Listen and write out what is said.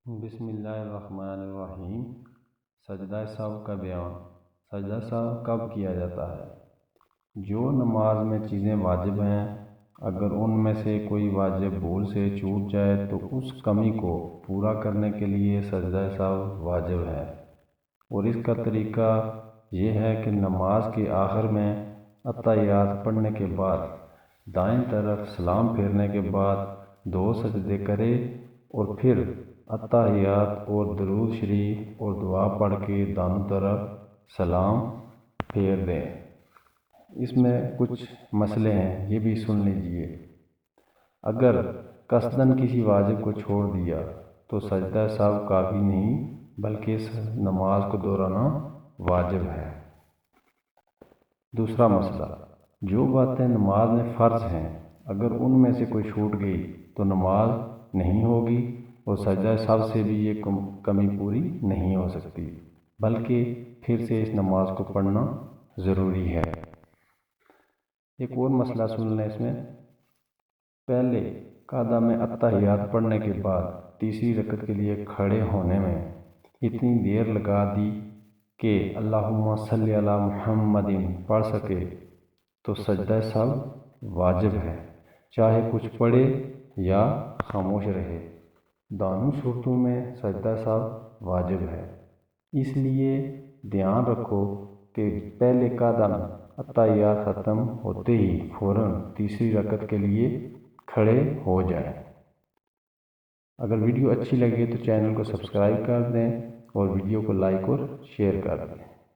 بسم اللہ الرحمن الرحیم۔ سجدہ سہو کا بیان۔ سجدہ سہو کب کیا جاتا ہے؟ جو نماز میں چیزیں واجب ہیں، اگر ان میں سے کوئی واجب بھول سے چھوٹ جائے تو اس کمی کو پورا کرنے کے لیے سجدہ سہو واجب ہے، اور اس کا طریقہ یہ ہے کہ نماز کے آخر میں اتحیات پڑھنے کے بعد دائیں طرف سلام پھیرنے کے بعد 2 سجدے کرے اور پھر اتحیات اور درود شریف اور دعا پڑھ کے دونوں طرف سلام پھیر دیں۔ اس میں کچھ مسئلے ہیں، یہ بھی سن لیجئے۔ اگر قصداً کسی واجب کو چھوڑ دیا تو سجدہ سہو کافی نہیں بلکہ اس نماز کو دہرانا واجب ہے۔ دوسرا مسئلہ، جو باتیں نماز میں فرض ہیں، اگر ان میں سے کوئی چھوٹ گئی تو نماز نہیں ہوگی اور سجدہ سہو سے بھی یہ کمی پوری نہیں ہو سکتی، بلکہ پھر سے اس نماز کو پڑھنا ضروری ہے۔ ایک اور مسئلہ سن لیں اس میں۔ پہلے قعدہ میں اتحیات پڑھنے کے بعد تیسری رکعت کے لیے کھڑے ہونے میں اتنی دیر لگا دی کہ اللہم صلی علی محمد پڑھ سکے تو سجدہ سہو واجب ہے، چاہے کچھ پڑھے یا خاموش رہے، دونوں صورتوں میں سجدہ سہو واجب ہے۔ اس لیے دھیان رکھو کہ پہلے قعدہ میں اتحیات ختم ہوتے ہی فوراً تیسری رکعت کے لیے کھڑے ہو جائیں۔ اگر ویڈیو اچھی لگے تو چینل کو سبسکرائب کر دیں اور ویڈیو کو لائک اور شیئر کر دیں۔